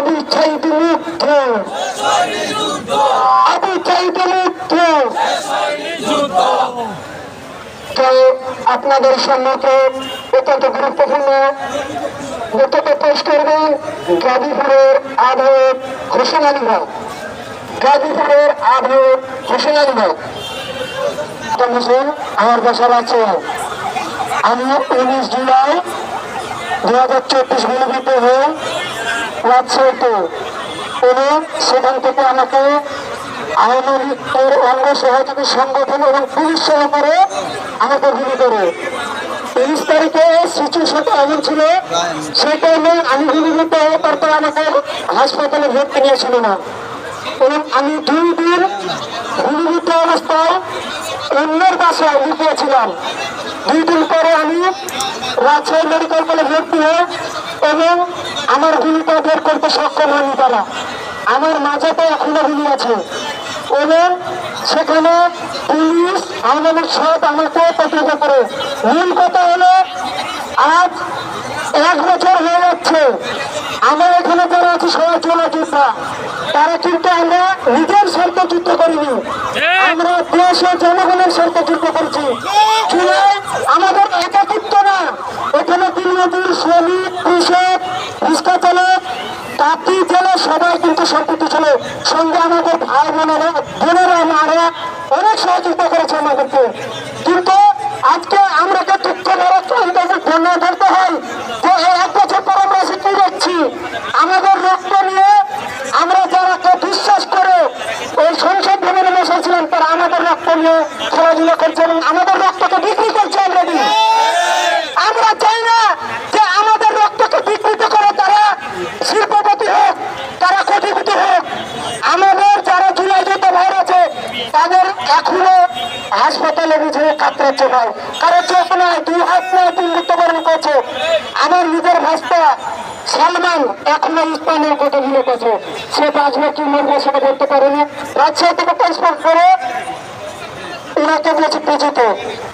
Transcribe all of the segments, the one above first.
আবু সাঈদ মুক্ত, আবু সাঈদ মুক্ত। তো আপনাদের সম্মুখে অত্যন্ত গুরুত্বপূর্ণ বক্তব্য পেশ করবেন গাজীপুরের আহ্বায়ক হোসেন আলী ভাই। গাজীপুরের আহ্বায়ক হোসেন আলী ভাই আমার বাসার আছে। আমি 19 জুলাই 2024 গুলিবিদ্ধ হয়ে রাজশাহীতে, এবং সেখান থেকে আমাকে আওয়ামী লীগের অঙ্গ সহযোগী সংগঠন এবং পুলিশ সহকারে আমাকে গুলি করে। 30 তারিখে সিচুয়েশনটা এমন ছিল, সেই টাইমে আমি গুলিবিদ্ধ হয়ে তারপর আমাকে হাসপাতালে ভর্তি নিয়েছিল না, এবং আমি 2 দিন গুলিবিদ্ধ অবস্থায় অন্যের বাসায় লুকিয়েছিলাম। 2 দিন পরে আমি রাজশাহী মেডিকেল কলেজ ভর্তি হই, এবং আমার গুলিটা বের করতে সক্ষম হয়নি তারা। আমার মাঝেতে এখনো গুলি আছে, এবং সেখানে পুলিশ আমাদের সব আমাকে প্রতিহত করে। মূল কথা হলো, আজ 1 বছর হয়ে যাচ্ছে আমার এখানে যারা আছে সবাই চলে যোদ্ধা। তারা কিন্তু আমরা নিজের স্বার্থে যুদ্ধ করিনি, আমরা দেশের জনগণের স্বার্থে যুদ্ধ করছি। জুলাই আমাদের একাকিত্ব না, এখানে দিনমজুর, শ্রমিক, কৃষক, রিক্সা চালক, তাঁতি জেলে সবাই কিন্তু সম্পৃক্ত ছিল। সঙ্গে আমাদের ভাই বোনেরা মারা অনেক সহযোগিতা করেছে আমাদেরকে। কিন্তু আজকে আমরা যে দুঃখ ধন্যবাদ ধরতে হয় যে এই 1 বছর পর আমরা কি দেখছি, আমাদের রক্ত নিয়ে আমরা যারা বিশ্বাস করে এই সংসদ ভবনে বসেছিলাম, তারা আমাদের রক্ত নিয়ে খেলাধুলা করছে এবং আমাদের রক্তকে বিক্রি করছে অলরেডি। আমরা চাই না যে আমাদের রক্তকে বিকৃত করে তারা শিল্পপতি হোক, তারা কোটিপতি হোক। আমাদের যারা জুলাই যোদ্ধা ভাই আছে তাদের এখনো হাসপাতালে বিছানে কাতরাচ্ছে ভাই, কারো চোখ নয়, 2 হাত নয়, 3 মৃত্যুবরণ করছে। আমার নিজের ভাস্তা সালমান এখনো স্থানীয় কতগুলো করছে, সে বাঁচবে কি মরবে সেটা বলতে পারেনি। রাজশাহী থেকে ট্রান্সফার করে ওনাকে বলেছে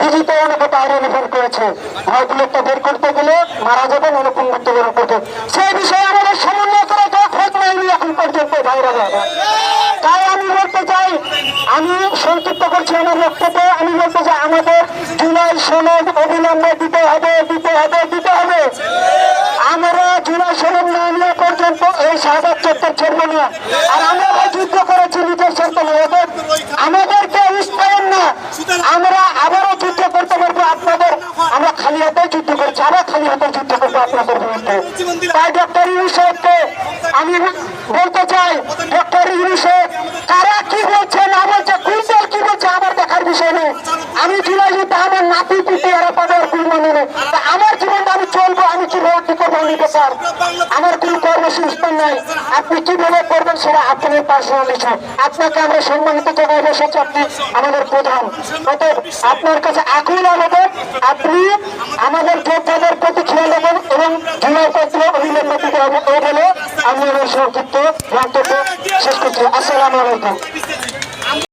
পিজিতে ওনাকে বাইরে রেফার করেছে। ভদ্রলোকটা বের করতে গেলে মারা যাবেন, ওরকম মৃত্যুবরণ করতে। সেই বিষয়ে আমাদের সমন্বয় করে কেউ খোঁজ নেয়নি এখন পর্যন্ত বাইরে যাবে। তাই আমি বলতে চাই, আমি সংক্ষিপ্ত করছি আমার বক্তব্য, আমি বলতে চাই আমাদের জুলাই সনদ অবিলম্বে দিতে হবে। আমরা জুলাই সনদ না নেওয়া পর্যন্ত এই শাহবাগ চত্বর ছাড়বো না। আর আমরা যুদ্ধ করেছি নিজের স্বার্থে, আমাদেরকে উস্কায়েন না। আমরা আবারও যুদ্ধ করতে পারবো আপনাদের, আমরা খালি হাতে যুদ্ধ করছি, আবার খালি হাতে যুদ্ধ করবো আপনাদের বিরুদ্ধে। তাই ডক্টর ইউনূস সাহেবকে আমি বলতে চাই, ডক্টর ইউনূস সাহেব কারা কি বলছে না বলছে, কুইন্টাল কি বলছে আমার দেখার বিষয় নেই। আমি জুলাই যুদ্ধে আমার নাতি পিটি এরা পাবে কুল মানে নেই। আমার জীবনটা আমি চলবো, আমি কিভাবে কি করবো স্যার, আমার কোনো কর্মসংস্থান নাই। আপনি কিভাবে করবেন সেটা আপনাদের পার্সোনাল ইস্যু। আপনাকে আমরা সম্মানিত জায়গায় বসেছি, আপনি আমাদের প্রধান। অতএব আপনার কাছে আকুল আবেদন, আপনি আমাদের যোদ্ধাদের প্রতি খেয়াল রাখবেন এবং জুলাই পত্র অবিলম্বে দিতে হবে। এই বলে আমি আমার সংক্ষিপ্ত বক্তব্য শেষ করছি। আসসালামু আলাইকুম।